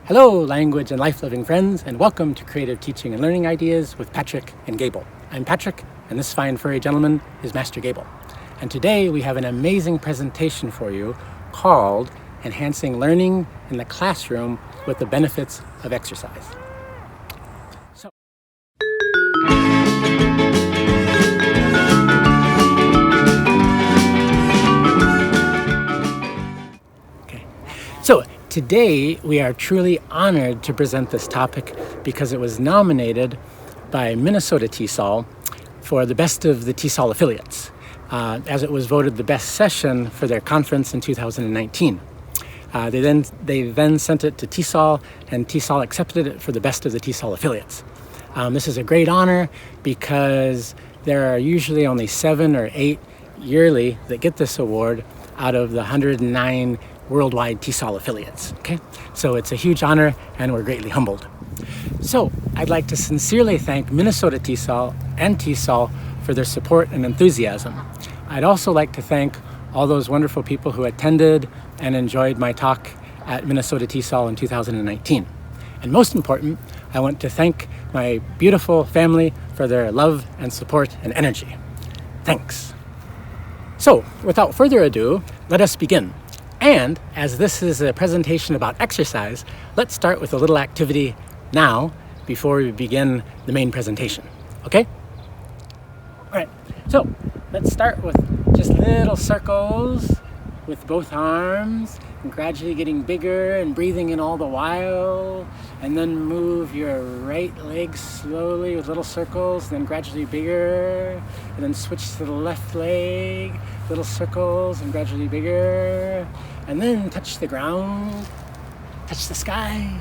Hello, language and life-living friends, and welcome to Creative Teaching and Learning Ideas with Patrick and Gable. I'm Patrick, and this fine furry gentleman is Master Gable. And today we have an amazing presentation for you called Enhancing Learning in the Classroom with the Benefits of Exercise. So today we are truly honored to present this topic because it was nominated by Minnesota TESOL for the best of the TESOL affiliates, as it was voted the best session for their conference in 2019. They then sent it to TESOL, and TESOL accepted it for the best of the TESOL affiliates. This is a great honor because there are usually only 7 or 8 yearly that get this award out of the 109 worldwide TESOL affiliates. Okay, so it's a huge honor and we're greatly humbled. So I'd like to sincerely thank Minnesota TESOL and TESOL for their support and enthusiasm. I'd also like to thank all those wonderful people who attended and enjoyed my talk at Minnesota TESOL in 2019. And most important, I want to thank my beautiful family for their love and support and energy. Thanks. So without further ado, let us begin. And as this is a presentation about exercise, let's start with a little activity now before we begin the main presentation. Okay? All right, so let's start with just little circles with both arms and gradually getting bigger and breathing in all the while. And then move your right leg slowly with little circles, then gradually bigger. And then switch to the left leg, little circles and gradually bigger. And then touch the ground, touch the sky,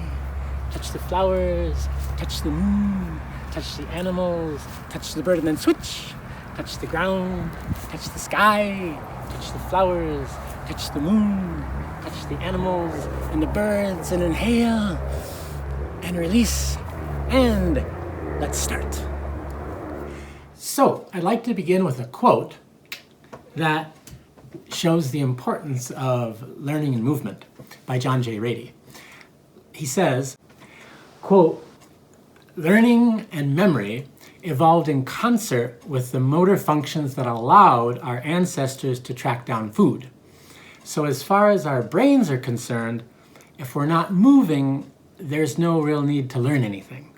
touch the flowers, touch the moon, touch the animals, touch the bird, and then switch. Touch the ground, touch the sky, touch the flowers, touch the moon, touch the animals and the birds, and inhale and release, and let's start. So I'd like to begin with a quote that shows the importance of learning and movement by John J. Rady. He says, quote, "Learning and memory evolved in concert with the motor functions that allowed our ancestors to track down food. So as far as our brains are concerned, if we're not moving, there's no real need to learn anything."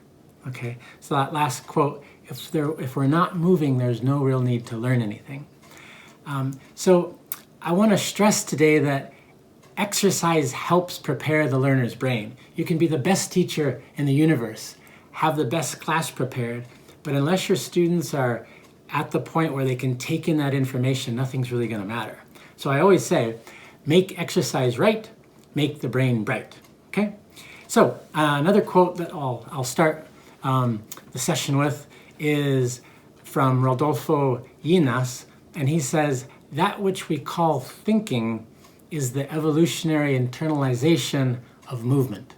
Okay, so that last quote, if we're not moving, there's no real need to learn anything. So I want to stress today that exercise helps prepare the learner's brain. You can be the best teacher in the universe, have the best class prepared, but unless your students are at the point where they can take in that information, nothing's really going to matter. So I always say, make exercise right, make the brain bright. Okay? So another quote that I'll start the session with is from Rodolfo Yinas, and he says, "That which we call thinking is the evolutionary internalization of movement."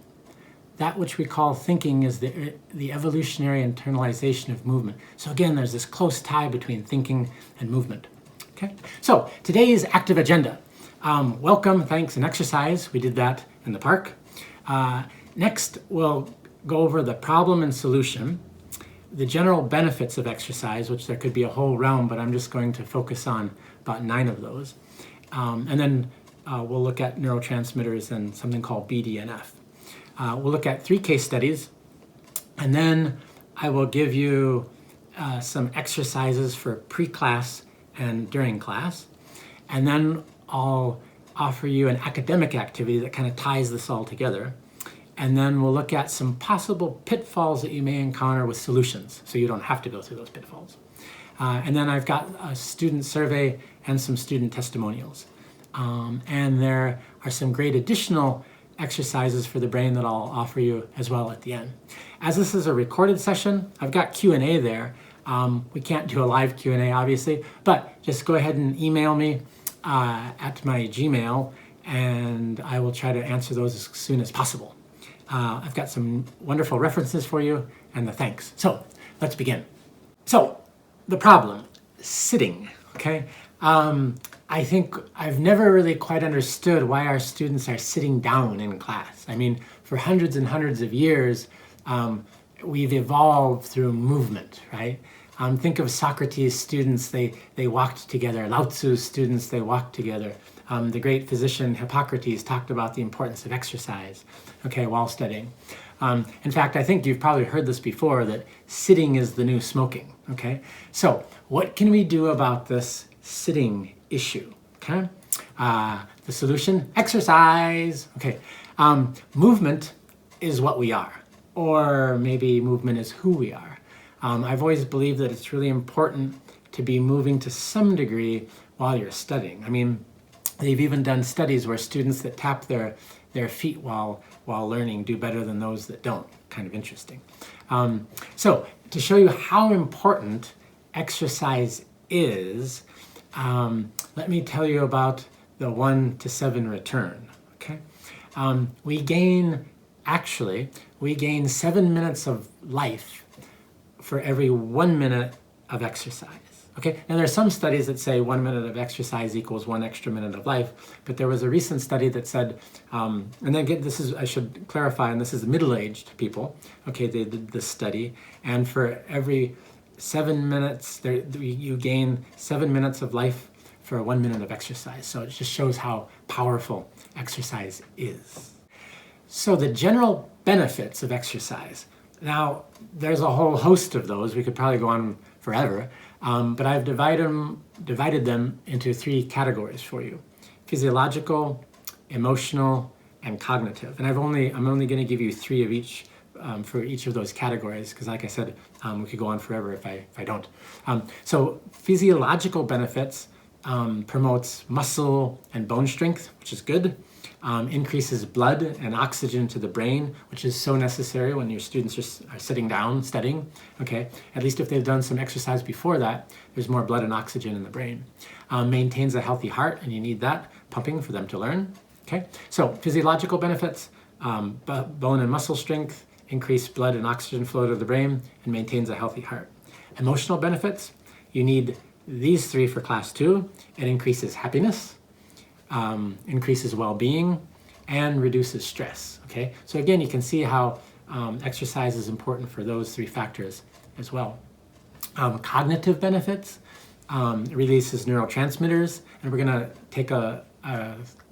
That which we call thinking is the evolutionary internalization of movement. So again, there's this close tie between thinking and movement. Okay? So today's active agenda. Welcome, thanks, and exercise. We did that in the park. Next, we'll go over the problem and solution, the general benefits of exercise, which there could be a whole realm, but I'm just going to focus on about 9 of those. And then we'll look at neurotransmitters and something called BDNF. We'll look at 3 case studies, and then I will give you some exercises for pre-class and during class. And then I'll offer you an academic activity that kind of ties this all together. And then we'll look at some possible pitfalls that you may encounter with solutions, so you don't have to go through those pitfalls. And then I've got a student survey and some student testimonials. And there are some great additional exercises for the brain that I'll offer you as well at the end. As this is a recorded session, I've got Q&A there. We can't do a live Q&A, obviously, but just go ahead and email me at my Gmail, and I will try to answer those as soon as possible. I've got some wonderful references for you and the thanks. So let's begin. So the problem, sitting, okay? I think I've never really quite understood why our students are sitting down in class. I mean, for hundreds and hundreds of years, we've evolved through movement, right? Think of Socrates' students, they walked together. Lao Tzu's students, they walked together. The great physician Hippocrates talked about the importance of exercise, okay, while studying. In fact, I think you've probably heard this before, that sitting is the new smoking, okay? So what can we do about this sitting issue, okay? The solution, exercise, okay. Movement is what we are, or maybe movement is who we are. I've always believed that it's really important to be moving to some degree while you're studying. I mean, they've even done studies where students that tap their feet while learning do better than those that don't. Kind of interesting. So to show you how important exercise is, let me tell you about the 1 to 7 return, okay? We gain 7 minutes of life for every 1 minute of exercise. Okay, now there are some studies that say 1 minute of exercise equals 1 extra minute of life, but there was a recent study that said, and then again, I should clarify, and this is middle-aged people, okay, they did this study, and for every 7 minutes, you gain 7 minutes of life for 1 minute of exercise. So it just shows how powerful exercise is. So the general benefits of exercise. Now, there's a whole host of those. We could probably go on forever. But I've divided them into 3 categories for you: physiological, emotional, and cognitive. And I'm only going to give you 3 of each for each of those categories, because like I said, we could go on forever if I don't. So physiological benefits promotes muscle and bone strength, which is good. Increases blood and oxygen to the brain, which is so necessary when your students are sitting down studying, okay? At least if they've done some exercise before that, there's more blood and oxygen in the brain. Maintains a healthy heart, and you need that pumping for them to learn, okay? So physiological benefits, bone and muscle strength, increased blood and oxygen flow to the brain, and maintains a healthy heart. Emotional benefits, you need these 3 for class 2. It increases happiness, increases well-being, and reduces stress, okay? So again, you can see how exercise is important for those 3 factors as well. Cognitive benefits, releases neurotransmitters, and we're gonna take a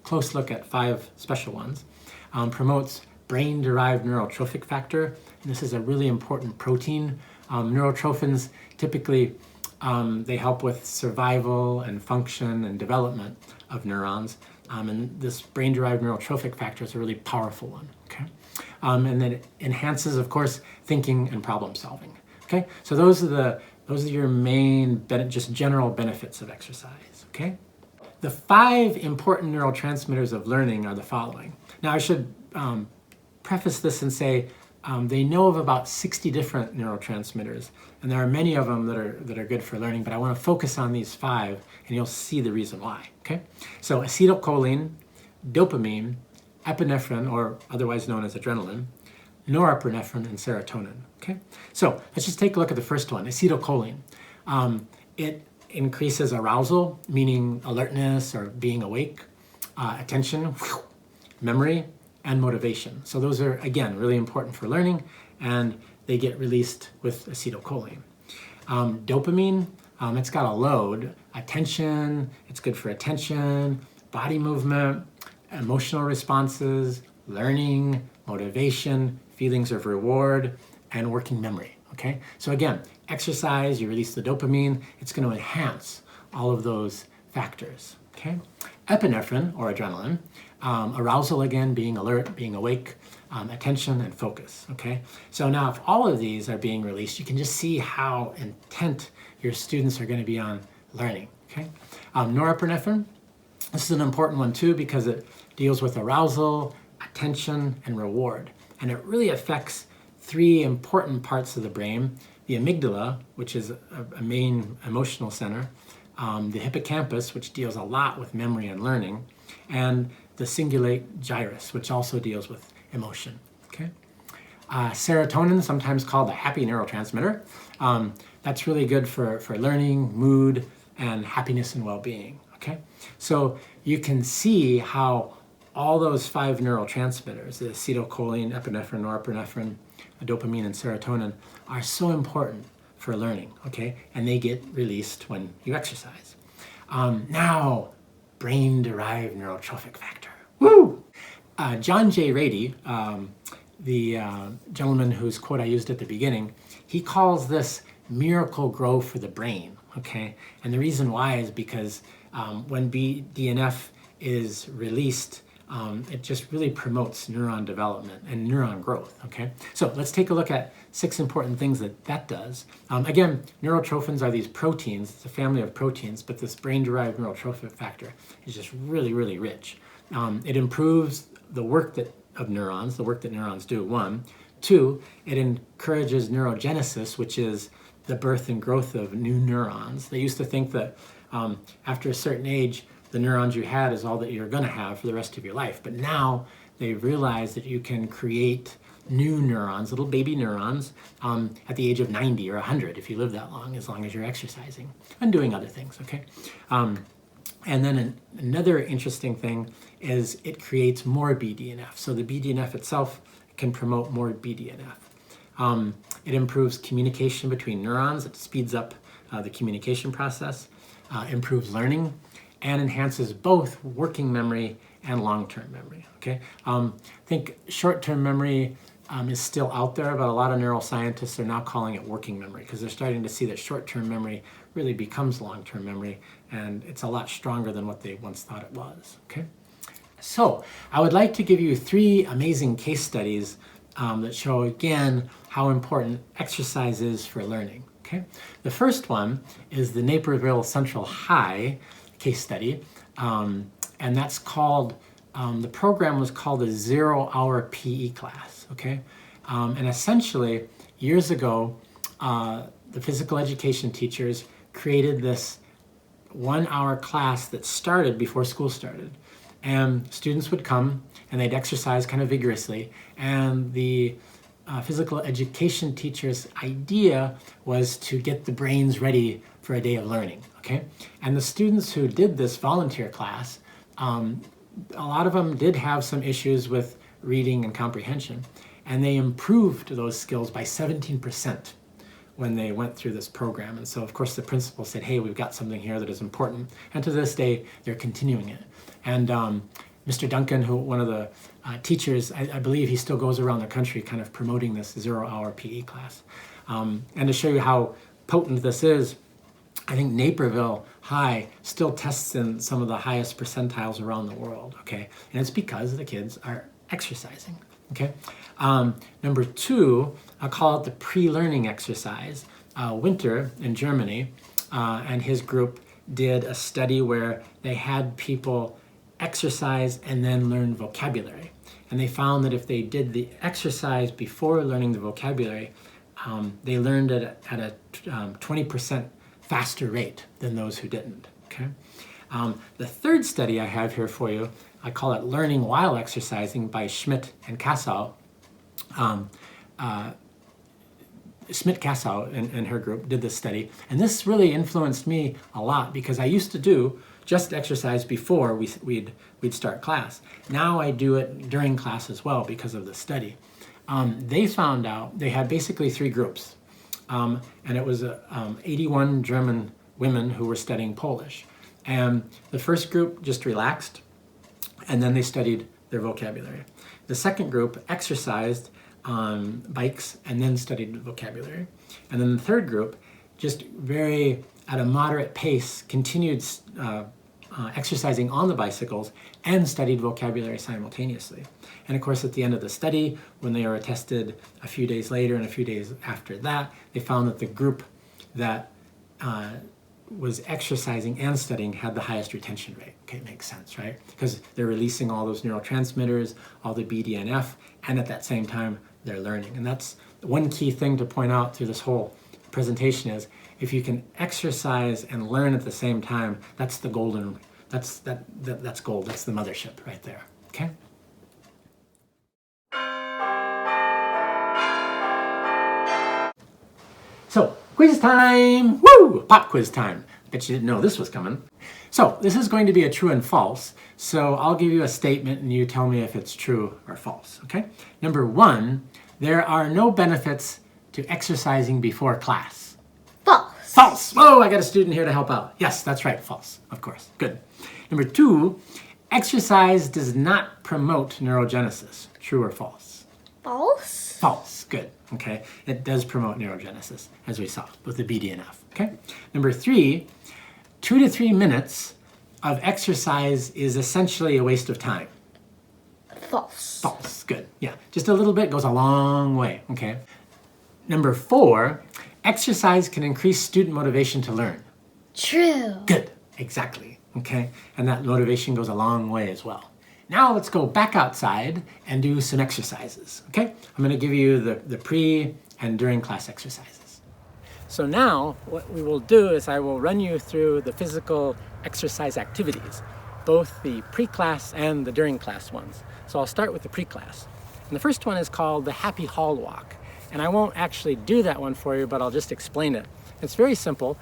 close look at 5 special ones. Promotes brain-derived neurotrophic factor, and this is a really important protein. Neurotrophins typically they help with survival and function and development of neurons, and this brain-derived neurotrophic factor is a really powerful one, okay? And then it enhances, of course, thinking and problem solving, okay? So those are your main, just general benefits of exercise, okay? The 5 important neurotransmitters of learning are the following. Now I should preface this and say they know of about 60 different neurotransmitters, and there are many of them that are good for learning, but I want to focus on these 5, and you'll see the reason why, okay? So acetylcholine, dopamine, epinephrine, or otherwise known as adrenaline, norepinephrine, and serotonin, okay? So let's just take a look at the first one, acetylcholine. It increases arousal, meaning alertness or being awake, attention, memory, and motivation. So those are, again, really important for learning, and they get released with acetylcholine. Dopamine, it's got a load. Attention, it's good for attention, body movement, emotional responses, learning, motivation, feelings of reward, and working memory, okay? So again, exercise, you release the dopamine, it's going to enhance all of those factors, okay? Epinephrine, or adrenaline, arousal again, being alert, being awake, attention, and focus, okay? So now if all of these are being released, you can just see how intent your students are going to be on learning, okay? Norepinephrine, this is an important one too because it deals with arousal, attention, and reward. And it really affects 3 important parts of the brain: the amygdala, which is a main emotional center, the hippocampus, which deals a lot with memory and learning, and the cingulate gyrus, which also deals with emotion, okay? Serotonin, sometimes called the happy neurotransmitter, that's really good for learning, mood, and happiness and well-being, okay? So you can see how all those 5 neurotransmitters, the acetylcholine, epinephrine, norepinephrine, dopamine, and serotonin, are so important for learning, okay? And they get released when you exercise. Now, brain-derived neurotrophic factor. Woo! John J. Rady, the gentleman whose quote I used at the beginning, he calls this miracle grow for the brain, okay? And the reason why is because when BDNF is released, it just really promotes neuron development and neuron growth, okay? So let's take a look at 6 important things that does. Again, neurotrophins are these proteins. It's a family of proteins, but this brain-derived neurotrophic factor is just really, really rich. It improves the work of neurons, the work that neurons do, 1. 2, it encourages neurogenesis, which is the birth and growth of new neurons. They used to think that after a certain age, the neurons you had is all that you're going to have for the rest of your life. But now they've realized that you can create new neurons, little baby neurons, at the age of 90 or 100 if you live that long as you're exercising and doing other things, okay? And then another interesting thing is it creates more BDNF. So the BDNF itself can promote more BDNF. It improves communication between neurons. It speeds up the communication process, improves learning, and enhances both working memory and long-term memory, okay? I think short-term memory is still out there, but a lot of neuroscientists are now calling it working memory because they're starting to see that short-term memory really becomes long-term memory, and it's a lot stronger than what they once thought it was, okay? So I would like to give you 3 amazing case studies that show, again, how important exercise is for learning, okay? The first one is the Naperville Central High case study, and that's called, the program was called a 0-hour PE class, okay? And essentially, years ago, the physical education teachers created this 1-hour class that started before school started. And students would come and they'd exercise kind of vigorously. And the physical education teacher's idea was to get the brains ready for a day of learning, okay? And the students who did this volunteer class, a lot of them did have some issues with reading and comprehension. And they improved those skills by 17% when they went through this program. And so, of course, the principal said, hey, we've got something here that is important. And to this day, they're continuing it. And Mr. Duncan, one of the teachers, I believe he still goes around the country kind of promoting this 0-hour PE class. And to show you how potent this is, I think Naperville High still tests in some of the highest percentiles around the world, okay? And it's because the kids are exercising, okay? Number 2, I'll call it the pre-learning exercise. Winter in Germany and his group did a study where they had people exercise and then learn vocabulary. And they found that if they did the exercise before learning the vocabulary, they learned at a 20% faster rate than those who didn't, okay? The third study I have here for you, I call it Learning While Exercising by Schmidt and Kassow. Schmidt-Kassow and her group did this study, and this really influenced me a lot because I used to do just exercise before we'd start class. Now I do it during class as well because of the study. They found out they had basically 3 groups, and it was 81 German women who were studying Polish. And the first group just relaxed, and then they studied their vocabulary. The second group exercised on bikes and then studied vocabulary. And then the third group, just at a moderate pace, continued exercising on the bicycles and studied vocabulary simultaneously. And of course, at the end of the study, when they were tested a few days later and a few days after that, they found that the group that was exercising and studying had the highest retention rate. Okay, it makes sense, right? Because they're releasing all those neurotransmitters, all the BDNF, and at that same time, they're learning. And that's one key thing to point out through this whole presentation is if you can exercise and learn at the same time, that's the golden, that's gold, that's the mothership right there, okay? So, quiz time! Woo! Pop quiz time. Bet you didn't know this was coming. So this is going to be a true and false. So I'll give you a statement and you tell me if it's true or false, okay? Number 1, there are no benefits to exercising before class. False. False. Whoa, I got a student here to help out. Yes, that's right, false, of course. Good. Number 2, exercise does not promote neurogenesis. True or false? False. False. Good. Okay. It does promote neurogenesis, as we saw with the BDNF. Okay. Number 3, 2 to 3 minutes of exercise is essentially a waste of time. False. False. Good. Yeah. Just a little bit goes a long way. Okay. Number 4, exercise can increase student motivation to learn. True. Good. Exactly. Okay. And that motivation goes a long way as well. Now let's go back outside and do some exercises. Okay. I'm going to give you the pre and during class exercises. So now what we will do is I will run you through the physical exercise activities, both the pre-class and the during class ones. So I'll start with the pre-class. And the first one is called the Happy Hall Walk. And I won't actually do that one for you, but I'll just explain it. It's very simple.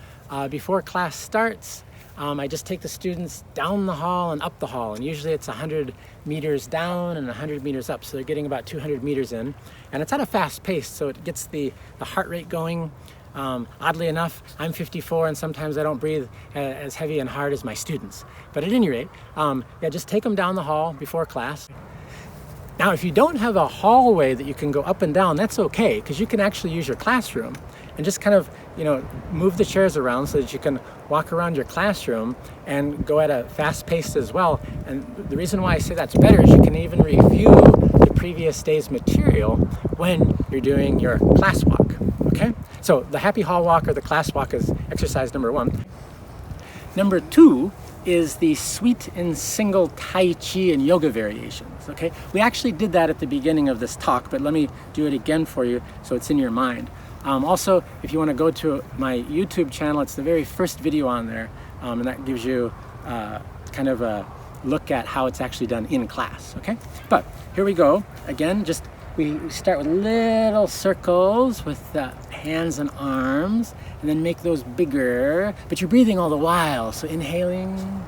Before class starts, I just take the students down the hall and up the hall. And usually it's 100 meters down and 100 meters up. So they're getting about 200 meters in. And it's at a fast pace, so it gets the heart rate going. Oddly enough, I'm 54 and sometimes I don't breathe as heavy and hard as my students. But at any rate, yeah, just take them down the hall before class. Now, if you don't have a hallway that you can go up and down, that's okay, because you can actually use your classroom and just kind of, move the chairs around so that you can walk around your classroom and go at a fast pace as well. And the reason why I say that's better is you can even review the previous day's material when you're doing your class walk, okay? So the Happy Hall Walk or the class walk is exercise number 1. Number 2 is the sweet and single Tai Chi and yoga variations, okay? We actually did that at the beginning of this talk, but let me do it again for you so it's in your mind. Also, if you want to go to my YouTube channel, it's the very first video on there, and that gives you kind of a look at how it's actually done in class, okay? But here we go. Again, we start with little circles with the hands and arms, and then make those bigger, but you're breathing all the while. So inhaling,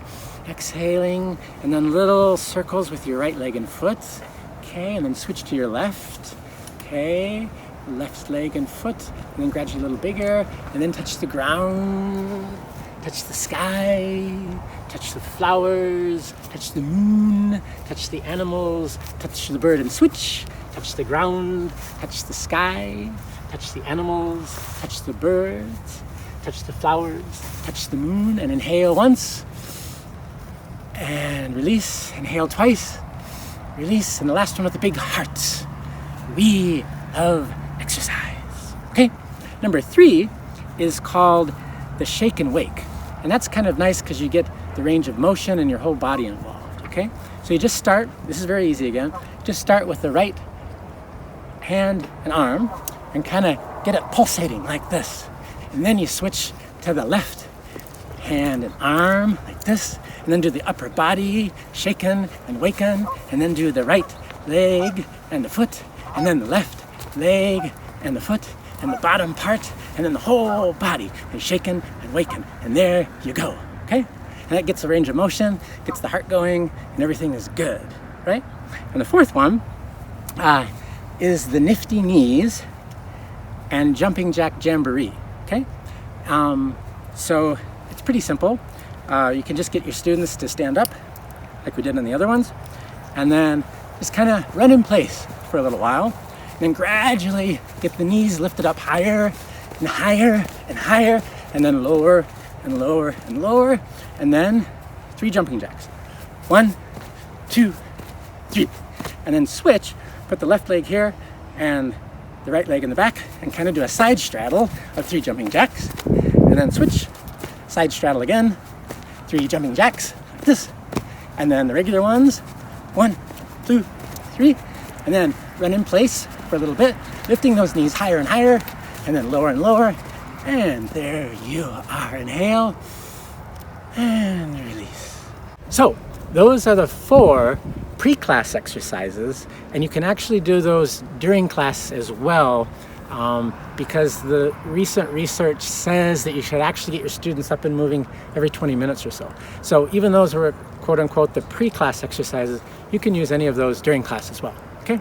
exhaling, and then little circles with your right leg and foot, okay? And then switch to your left, okay? Left leg and foot, and then gradually a little bigger, and then touch the ground, touch the sky, touch the flowers, touch the moon, touch the animals, touch the bird and switch, touch the ground, touch the sky, touch the animals, touch the birds, touch the flowers, touch the moon, and inhale once, and release, inhale twice, release, and the last one with the big heart. We love exercise, okay? Number 3 is called the shake and wake. And that's kind of nice because you get the range of motion and your whole body involved, okay? So you just start, this is very easy again, just start with the right hand and arm and kind of get it pulsating like this. And then you switch to the left hand and arm like this, and then do the upper body, shaken and waken, and then do the right leg and the foot, and then the left leg and the foot, and the bottom part, and then the whole body is shaken and waken, and there you go, okay? And that gets the range of motion, gets the heart going, and everything is good, right? And the 4th one is the nifty knees and jumping jack jamboree, okay? So it's pretty simple. You can just get your students to stand up like we did on the other ones, and then just kind of run in place for a little while, and then gradually get the knees lifted up higher and higher and higher, and then lower and lower and lower, and then 3 jumping jacks. 1, 2, 3. And then switch, put the left leg here and the right leg in the back, and kind of do a side straddle of 3 jumping jacks. And then switch, side straddle again, 3 jumping jacks, like this. And then the regular ones, 1, 2, 3. And then run in place for a little bit, lifting those knees higher and higher, and then lower and lower. And there you are. Inhale and release. So those are the 4 pre-class exercises, and you can actually do those during class as well. because the recent research says that you should actually get your students up and moving every 20 minutes or so. So even those were quote unquote the pre-class exercises, you can use any of those during class as well, okay?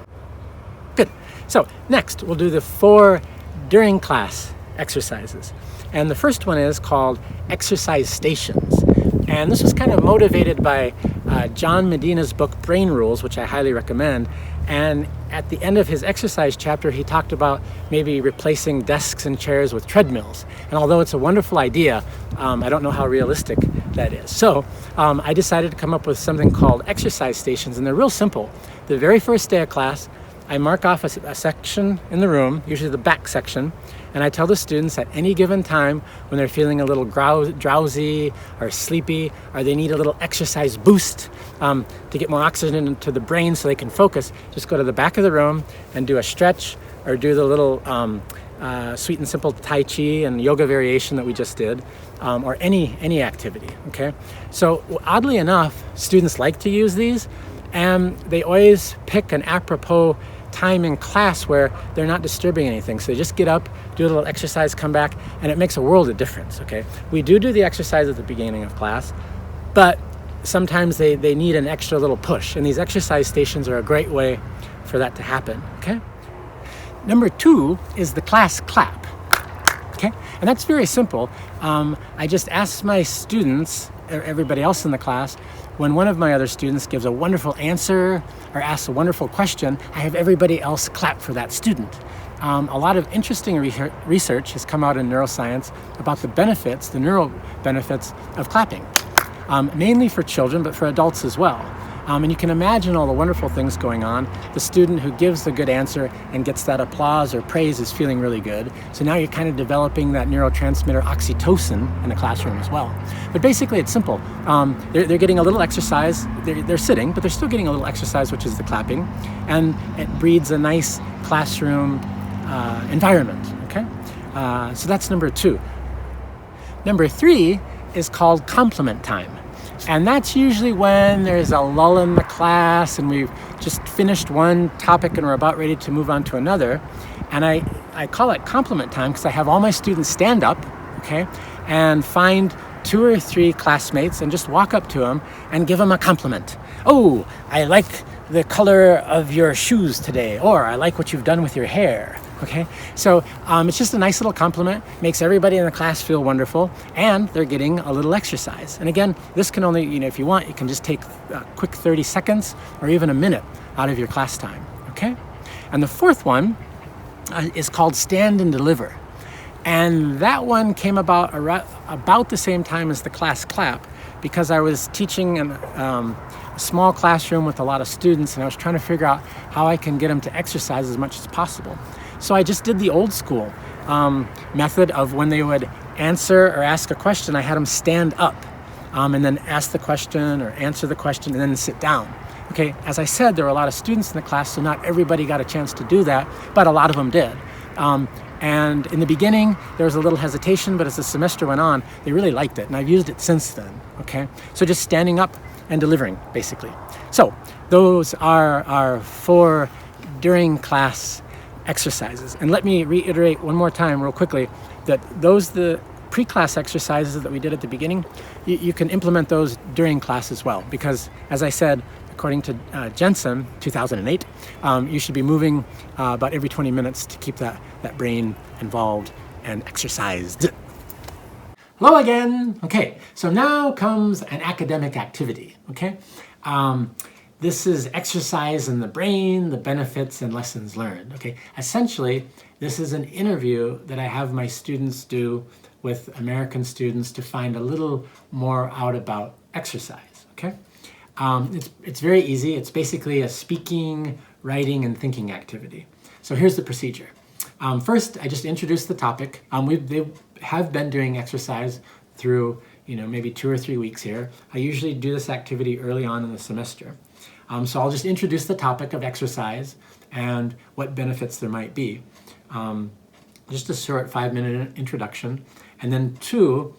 Good. So next we'll do the 4 during class exercises. And the first one is called exercise stations. And this was kind of motivated by John Medina's book, Brain Rules, which I highly recommend. And at the end of his exercise chapter, he talked about maybe replacing desks and chairs with treadmills. And although it's a wonderful idea, I don't know how realistic that is. So I decided to come up with something called exercise stations, and they're real simple. The very first day of class, I mark off a section in the room, usually the back section, and I tell the students at any given time when they're feeling a little drowsy or sleepy, or they need a little exercise boost to get more oxygen into the brain so they can focus, just go to the back of the room and do a stretch or do the little sweet and simple Tai Chi and yoga variation that we just did, or any activity, okay? So oddly enough, students like to use these, and they always pick an apropos time in class where they're not disturbing anything. So they just get up, do a little exercise, come back, and it makes a world of difference, okay? We do the exercise at the beginning of class, but sometimes they need an extra little push, and these exercise stations are a great way for that to happen, okay? Number 2 is the class clap, okay? And that's very simple. I just ask my students, or everybody else in the class, when one of my other students gives a wonderful answer or asks a wonderful question, I have everybody else clap for that student. A lot of interesting research has come out in neuroscience about the benefits, the neural benefits of clapping, mainly for children, but for adults as well. And you can imagine all the wonderful things going on. The student who gives the good answer and gets that applause or praise is feeling really good. So now you're kind of developing that neurotransmitter oxytocin in the classroom as well. But basically it's simple. They're getting a little exercise. They're sitting, but they're still getting a little exercise, which is the clapping. And it breeds a nice classroom environment, okay? So that's number 2. Number 3 is called compliment time. And that's usually when there's a lull in the class and we've just finished one topic and we're about ready to move on to another. And I call it compliment time because I have all my students stand up, okay, and find 2 or 3 classmates and just walk up to them and give them a compliment. Oh, I like the color of your shoes today, or I like what you've done with your hair. Okay, so it's just a nice little compliment, makes everybody in the class feel wonderful, and they're getting a little exercise. And again, this can only, if you want, you can just take a quick 30 seconds or even a minute out of your class time, okay? And the 4th one is called stand and deliver. And that one came about the same time as the class clap, because I was teaching in a small classroom with a lot of students, and I was trying to figure out how I can get them to exercise as much as possible. So I just did the old school method of when they would answer or ask a question, I had them stand up and then ask the question or answer the question and then sit down. Okay, as I said, there were a lot of students in the class, so not everybody got a chance to do that, but a lot of them did. And in the beginning, there was a little hesitation, but as the semester went on, they really liked it, and I've used it since then, okay? So just standing up and delivering, basically. So those are our 4 during class exercises. And let me reiterate one more time real quickly that the pre-class exercises that we did at the beginning, you can implement those during class as well, because as I said, according to Jensen, 2008, you should be moving about every 20 minutes to keep that brain involved and exercised. Hello again. Okay, so now comes an academic activity, okay? This is exercise in the brain, the benefits and lessons learned, okay? Essentially, this is an interview that I have my students do with American students to find a little more out about exercise, okay? It's very easy. It's basically a speaking, writing, and thinking activity. So here's the procedure. First, I just introduce the topic. They have been doing exercise through, maybe 2 or 3 weeks here. I usually do this activity early on in the semester. So I'll just introduce the topic of exercise and what benefits there might be. Just a short 5-minute introduction. And then 2,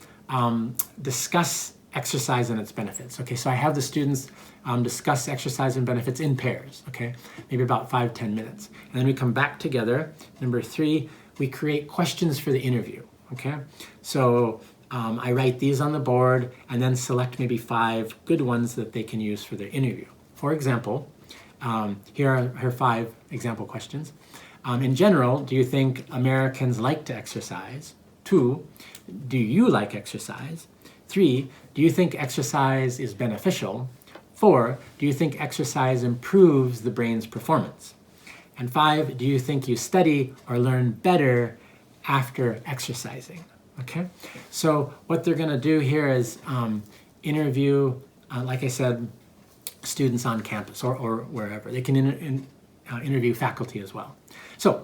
discuss exercise and its benefits. Okay, so I have the students discuss exercise and benefits in pairs, okay, maybe about 5-10 minutes. And then we come back together. Number 3, we create questions for the interview, okay? So I write these on the board and then select maybe 5 good ones that they can use for their interview. For example, here are her 5 example questions. In general, do you think Americans like to exercise? 2, do you like exercise? 3, do you think exercise is beneficial? 4, do you think exercise improves the brain's performance? And 5, do you think you study or learn better after exercising? Okay, so what they're going to do here is interview, like I said, students on campus or wherever. They can interview faculty as well. So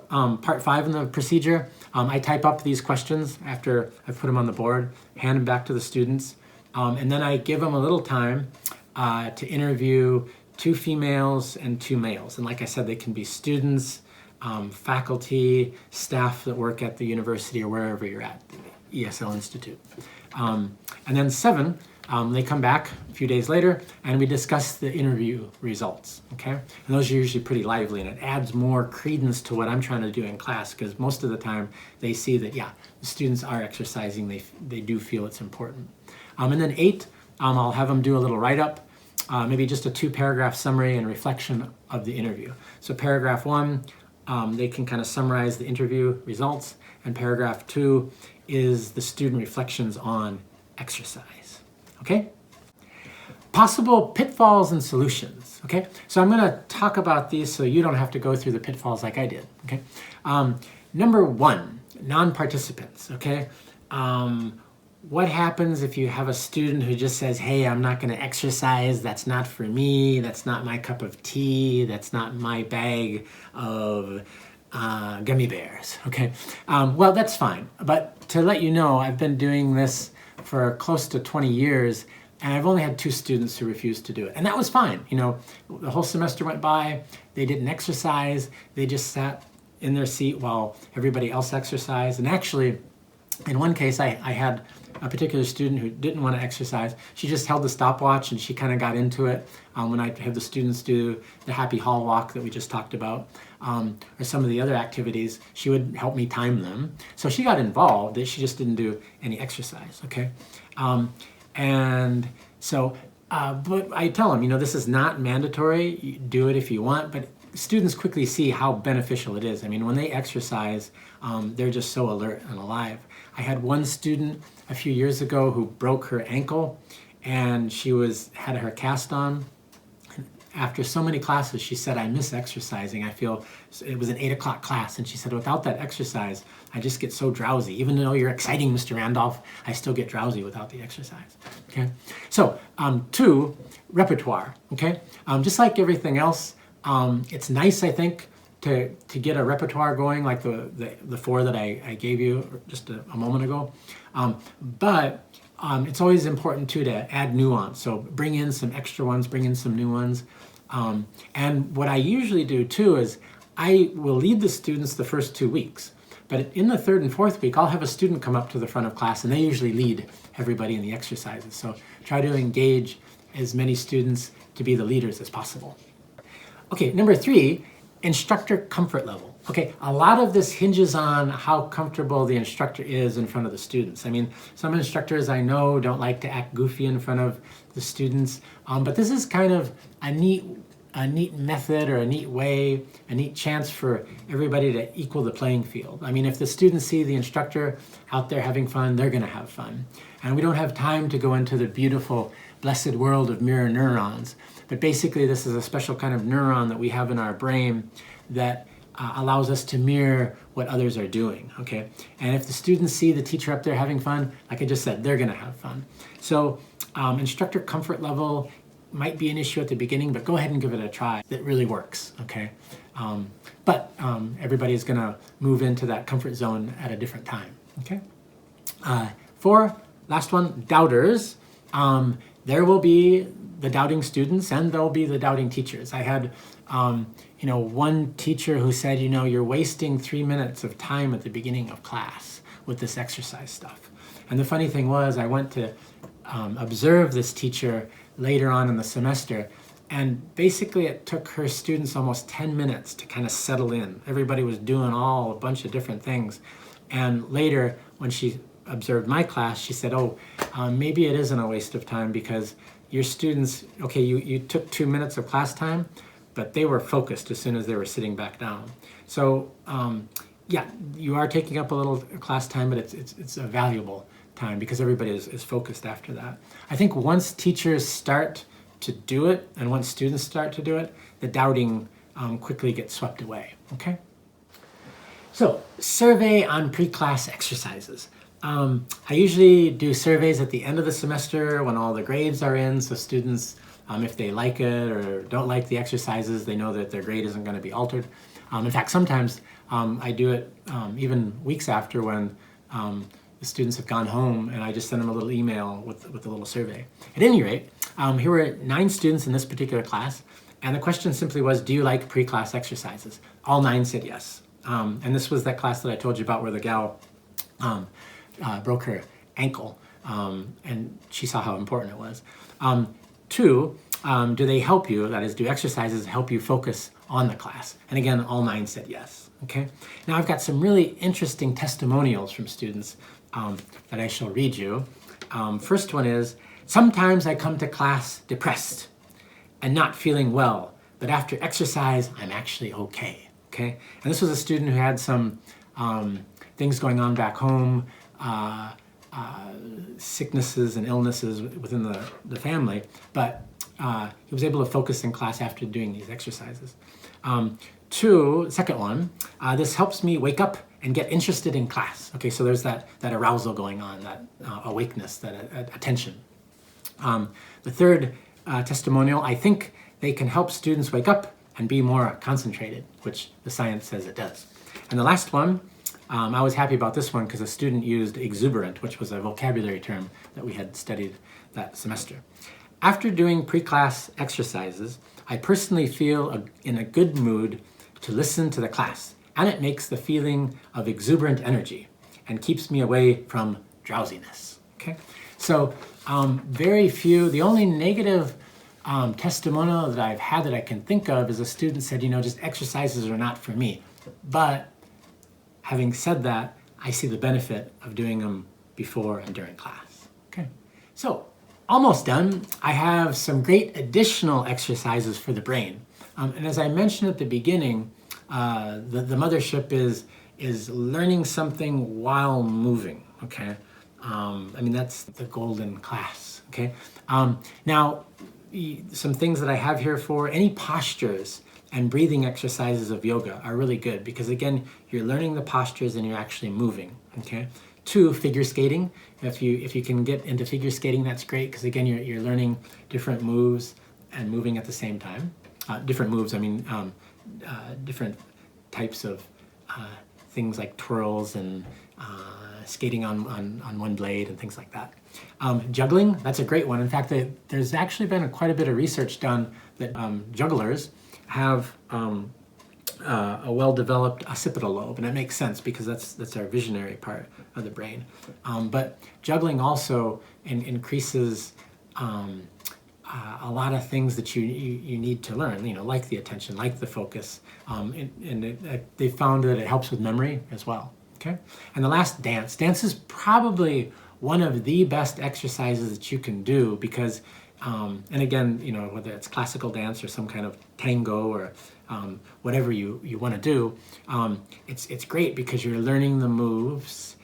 part 5 in the procedure, I type up these questions after I've put them on the board, hand them back to the students, and then I give them a little time to interview 2 females and 2 males. And like I said, they can be students, faculty, staff that work at the university or wherever you're at, the ESL Institute. And then 7, they come back a few days later and we discuss the interview results, okay? And those are usually pretty lively and it adds more credence to what I'm trying to do in class because most of the time they see that, yeah, the students are exercising, they do feel it's important. And then 8, I'll have them do a little write-up, maybe just a 2-paragraph summary and reflection of the interview. So paragraph 1, they can kind of summarize the interview results, and paragraph 2 is the student reflections on exercise. Okay? Possible pitfalls and solutions. Okay? So I'm going to talk about these so you don't have to go through the pitfalls like I did. Okay? Number 1, non-participants. Okay? What happens if you have a student who just says, hey, I'm not going to exercise, that's not for me, that's not my cup of tea, that's not my bag of gummy bears, okay? Well, that's fine, but to let you know, I've been doing this for close to 20 years, and I've only had 2 students who refused to do it, and that was fine. You know, the whole semester went by, they didn't exercise, they just sat in their seat while everybody else exercised, and actually, in one case, I had a particular student who didn't want to exercise. She just held the stopwatch and she kind of got into it. When I had the students do the happy hall walk that we just talked about, or some of the other activities, she would help me time them. So she got involved, she just didn't do any exercise, okay? And so, but I tell them, you know, this is not mandatory. You do it if you want, but students quickly see how beneficial it is. I mean, when they exercise, they're just so alert and alive. I had one student a few years ago who broke her ankle and she had her cast on. After so many classes, she said, I miss exercising. I feel, it was an 8 o'clock class, and she said, without that exercise, I just get so drowsy. Even though you're exciting, Mr. Randolph, I still get drowsy without the exercise, okay? So, 2, repertoire, okay? Just like everything else, it's nice, I think, to get a repertoire going like the 4 that I gave you just a moment ago. But it's always important too to add nuance. So bring in some extra ones, bring in some new ones. And what I usually do too is I will lead the students the first 2 weeks. But in the 3rd and 4th week, I'll have a student come up to the front of class and they usually lead everybody in the exercises. So try to engage as many students to be the leaders as possible. Okay, number 3, instructor comfort level. Okay, a lot of this hinges on how comfortable the instructor is in front of the students. I mean, some instructors I know don't like to act goofy in front of the students, but this is kind of a neat method or a neat way, a neat chance for everybody to equal the playing field. I mean, if the students see the instructor out there having fun, they're gonna have fun. And we don't have time to go into the beautiful, blessed world of mirror neurons. But basically, this is a special kind of neuron that we have in our brain that allows us to mirror what others are doing, okay? And if the students see the teacher up there having fun, like I just said, they're gonna have fun. So instructor comfort level might be an issue at the beginning, but go ahead and give it a try. It really works, okay? But everybody's gonna move into that comfort zone at a different time, okay? 4, last one, doubters. There will be the doubting students and there'll be the doubting teachers. I had one teacher who said, you're wasting 3 minutes of time at the beginning of class. with this exercise stuff. And the funny thing was, I went to observe this teacher later on in the semester, and basically it took her students almost 10 minutes to kind of settle in. Everybody was doing a bunch of different things. And later, when she observed my class, she said, oh, maybe it isn't a waste of time because your students, okay, you took 2 minutes of class time, but they were focused as soon as they were sitting back down. So yeah, you are taking up a little class time, but it's a valuable time because everybody is focused after that. I think once teachers start to do it and once students start to do it, the doubting quickly gets swept away, okay? So, survey on pre-class exercises. I usually do surveys at the end of the semester when all the grades are in, so students, if they like it or don't like the exercises, they know that their grade isn't going to be altered. In fact, sometimes I do it even weeks after when the students have gone home, and I just send them a little email with a little survey. At any rate, here were 9 students in this particular class, and the question simply was, do you like pre-class exercises? All 9 said yes. And this was that class that I told you about where the gal broke her ankle, and she saw how important it was. 2, do they help you, that is, do exercises help you focus on the class? And again, all 9 said yes, okay? Now I've got some really interesting testimonials from students that I shall read you. First one is, sometimes I come to class depressed and not feeling well, but after exercise, I'm actually okay, okay? And this was a student who had some things going on back home, sicknesses and illnesses within the family, but he was able to focus in class after doing these exercises. 2, second one, this helps me wake up and get interested in class. Okay, so there's that arousal going on, that awakeness, that attention. The third testimonial, I think they can help students wake up and be more concentrated, which the science says it does. And the last one, I was happy about this one because a student used exuberant, which was a vocabulary term that we had studied that semester. After doing pre-class exercises, I personally feel in a good mood to listen to the class, and it makes the feeling of exuberant energy and keeps me away from drowsiness, okay? So very few, the only negative testimonial that I've had that I can think of is a student said, you know, just exercises are not for me. But having said that, I see the benefit of doing them before and during class, okay? So, almost done. I have some great additional exercises for the brain. And as I mentioned at the beginning, the mothership is learning something while moving, okay? I mean, that's the golden class, okay? Now, some things that I have here for any postures and breathing exercises of yoga are really good because, again, you're learning the postures and you're actually moving, okay? 2, figure skating. If you can get into figure skating, that's great because, again, you're learning different moves and moving at the same time. Different moves, I mean, different types of things like twirls and skating on one blade and things like that. Juggling, that's a great one. In fact, there's actually been quite a bit of research done that jugglers have a well-developed occipital lobe, and it makes sense because that's our visionary part of the brain. But juggling also increases a lot of things that you need to learn, you know, like the attention, like the focus, and they found that it helps with memory as well, okay? And the last, dance. Dance is probably one of the best exercises that you can do because, and again, you know, whether it's classical dance or some kind of tango or whatever you want to do, it's great because you're learning the moves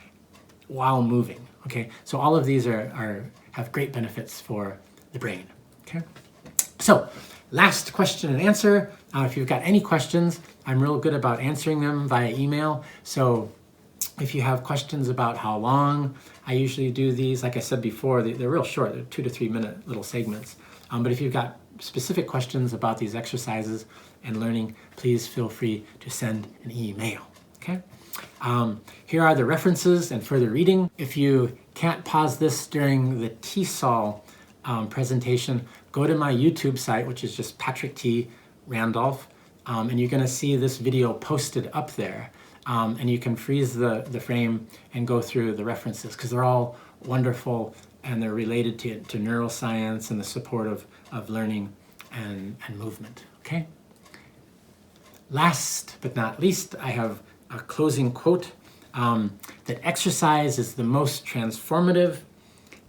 while moving, okay? So all of these have great benefits for the brain, okay? So last question and answer. If you've got any questions, I'm real good about answering them via email. So if you have questions about how long I usually do these, like I said before, they're real short. They're 2 to 3 minute little segments. But if you've got specific questions about these exercises and learning, please feel free to send an email, okay? Here are the references and further reading. If you can't pause this during the TESOL presentation, go to my YouTube site, which is just Patrick T. Randolph, and you're gonna see this video posted up there. and you can freeze the frame and go through the references because they're all wonderful and they're related to neuroscience and the support of learning and movement, okay? Last but not least, I have a closing quote that exercise is the most transformative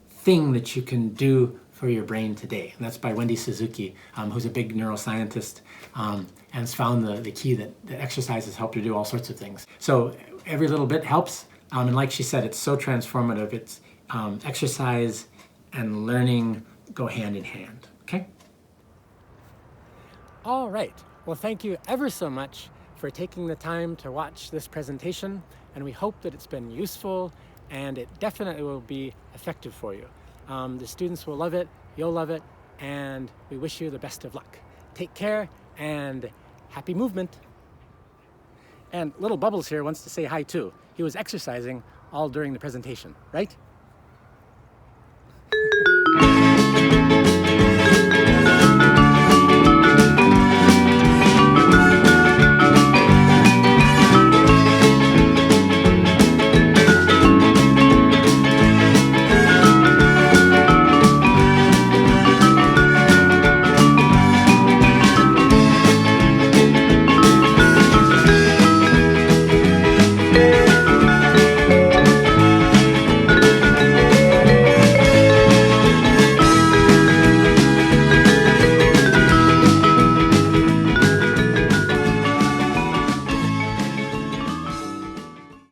thing that you can do for your brain today. And that's by Wendy Suzuki, who's a big neuroscientist and has found the key that exercise has helped her do all sorts of things. So every little bit helps. And like she said, it's so transformative. It's exercise and learning go hand in hand, okay? All right. Well, thank you ever so much for taking the time to watch this presentation, and we hope that it's been useful and it definitely will be effective for you. The students will love it, you'll love it, and we wish you the best of luck. Take care and happy movement. And Little Bubbles here wants to say hi too. He was exercising all during the presentation, right?